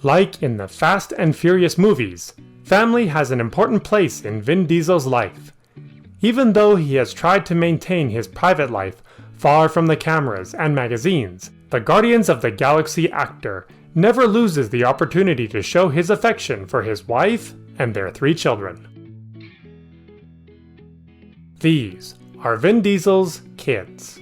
Like in the Fast and Furious movies, family has an important place in Vin Diesel's life. Even though he has tried to maintain his private life far from the cameras and magazines, the Guardians of the Galaxy actor never loses the opportunity to show his affection for his wife and their 3 children. These are Vin Diesel's kids.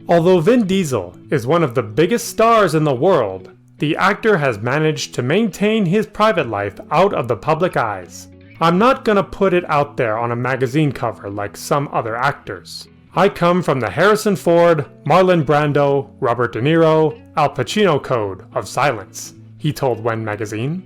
Although Vin Diesel is one of the biggest stars in the world, the actor has managed to maintain his private life out of the public eyes. I'm not gonna put it out there on a magazine cover like some other actors. I come from the Harrison Ford, Marlon Brando, Robert De Niro, Al Pacino code of silence, he told When magazine.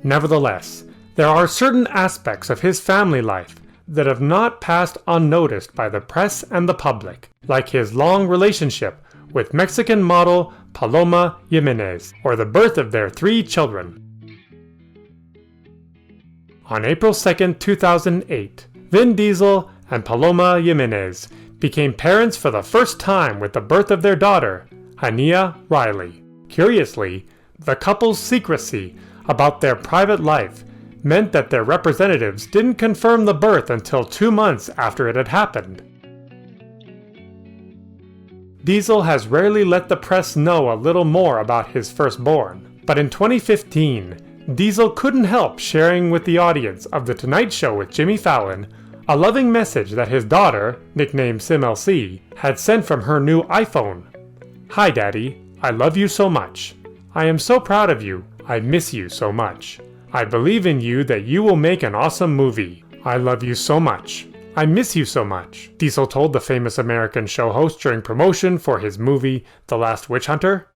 Nevertheless, there are certain aspects of his family life that have not passed unnoticed by the press and the public, like his long relationship with Mexican model Paloma Jimenez, or the birth of their 3 children. On April 2, 2008, Vin Diesel and Paloma Jimenez became parents for the first time with the birth of their daughter, Hania Riley. Curiously, the couple's secrecy about their private life meant that their representatives didn't confirm the birth until 2 months after it had happened. Diesel has rarely let the press know a little more about his firstborn, but in 2015, Diesel couldn't help sharing with the audience of The Tonight Show with Jimmy Fallon a loving message that his daughter, nicknamed SimLC, had sent from her new iPhone. "Hi Daddy, I love you so much. I am so proud of you. I miss you so much. I believe in you that you will make an awesome movie. I love you so much. I miss you so much," Diesel told the famous American show host during promotion for his movie The Last Witch Hunter.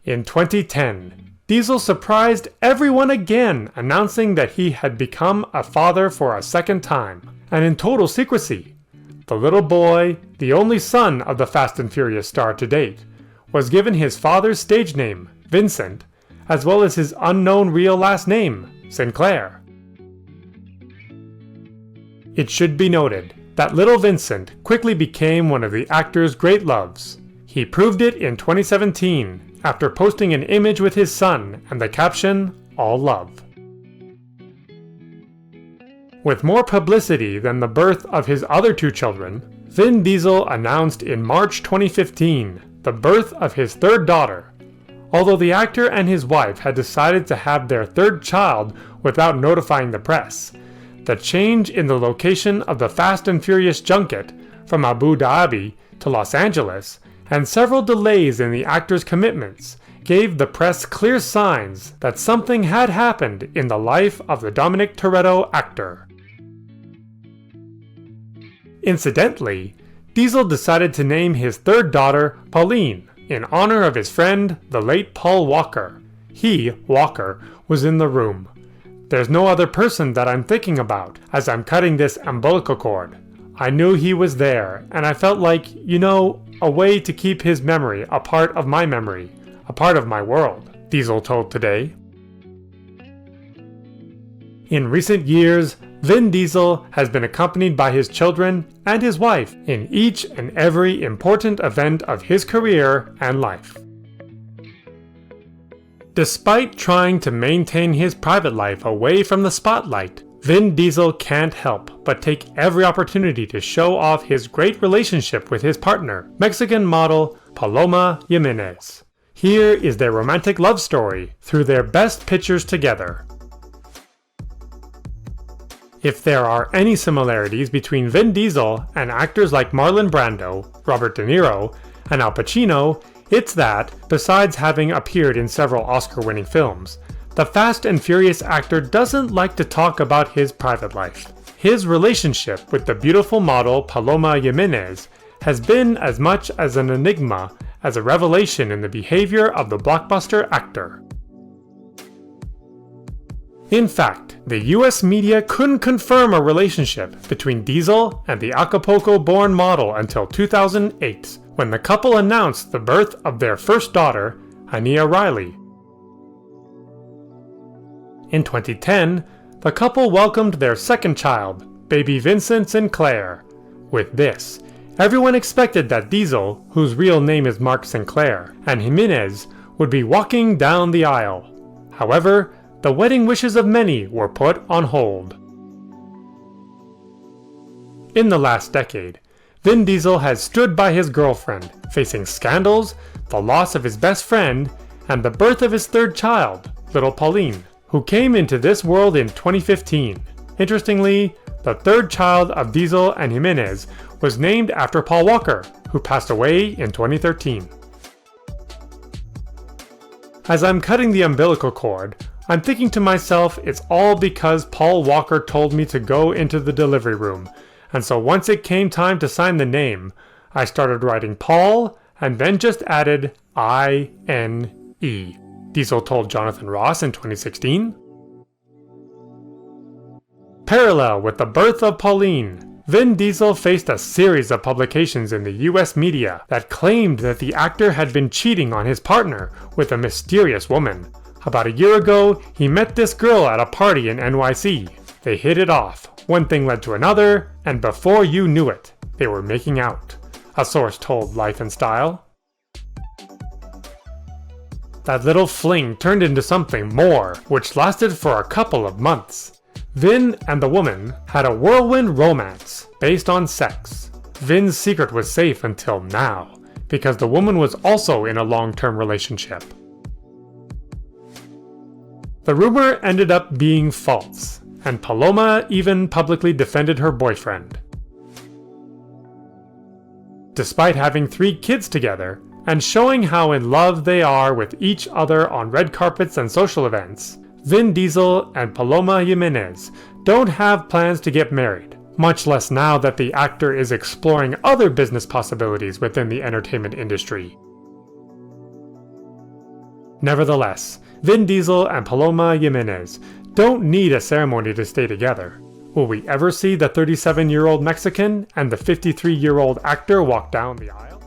In 2010, Diesel surprised everyone again, announcing that he had become a father for a second time, and in total secrecy. The little boy, the only son of the Fast and Furious star to date, was given his father's stage name, Vincent, as well as his unknown real last name, Sinclair. It should be noted that little Vincent quickly became one of the actor's great loves. He proved it in 2017 after posting an image with his son and the caption, "All love." With more publicity than the birth of his other 2 children, Vin Diesel announced in March 2015 the birth of his 3rd daughter. Although the actor and his wife had decided to have their 3rd child without notifying the press, the change in the location of the Fast and Furious junket from Abu Dhabi to Los Angeles and several delays in the actor's commitments gave the press clear signs that something had happened in the life of the Dominic Toretto actor. Incidentally, Diesel decided to name his 3rd daughter Pauline in honor of his friend, the late Paul Walker. He, Walker, was in the room. There's no other person that I'm thinking about as I'm cutting this umbilical cord. I knew he was there, and I felt like, a way to keep his memory a part of my memory, a part of my world, Diesel told Today. In recent years, Vin Diesel has been accompanied by his children and his wife in each and every important event of his career and life. Despite trying to maintain his private life away from the spotlight, Vin Diesel can't help but take every opportunity to show off his great relationship with his partner, Mexican model Paloma Jimenez. Here is their romantic love story through their best pictures together. If there are any similarities between Vin Diesel and actors like Marlon Brando, Robert De Niro, and Al Pacino, it's that, besides having appeared in several Oscar-winning films, the Fast and Furious actor doesn't like to talk about his private life. His relationship with the beautiful model Paloma Jimenez has been as much as an enigma as a revelation in the behavior of the blockbuster actor. In fact, the US media couldn't confirm a relationship between Diesel and the Acapulco-born model until 2008, when the couple announced the birth of their first daughter, Hania Riley. In 2010, the couple welcomed their second child, baby Vincent Sinclair. With this, Everyone expected that Diesel, whose real name is Mark Sinclair, and Jimenez would be walking down the aisle. However, the wedding wishes of many were put on hold. In the last decade, Vin Diesel has stood by his girlfriend, facing scandals, the loss of his best friend, and the birth of his third child, little Pauline, who came into this world in 2015. Interestingly, the third child of Diesel and Jimenez was named after Paul Walker, who passed away in 2013. As I'm cutting the umbilical cord, I'm thinking to myself it's all because Paul Walker told me to go into the delivery room, and so once it came time to sign the name, I started writing Paul and then just added I-N-E, Diesel told Jonathan Ross in 2016. Parallel with the birth of Pauline, Vin Diesel faced a series of publications in the US media that claimed that the actor had been cheating on his partner with a mysterious woman. About a year ago, he met this girl at a party in NYC. They hit it off. One thing led to another, and before you knew it, they were making out, a source told Life and Style. That little fling turned into something more, which lasted for a couple of months. Vin and the woman had a whirlwind romance based on sex. Vin's secret was safe until now, because the woman was also in a long-term relationship. The rumor ended up being false, and Paloma even publicly defended her boyfriend. Despite having 3 kids together, and showing how in love they are with each other on red carpets and social events, Vin Diesel and Paloma Jimenez don't have plans to get married, much less now that the actor is exploring other business possibilities within the entertainment industry. Nevertheless, Vin Diesel and Paloma Jimenez don't need a ceremony to stay together. Will we ever see the 37-year-old Mexican and the 53-year-old actor walk down the aisle?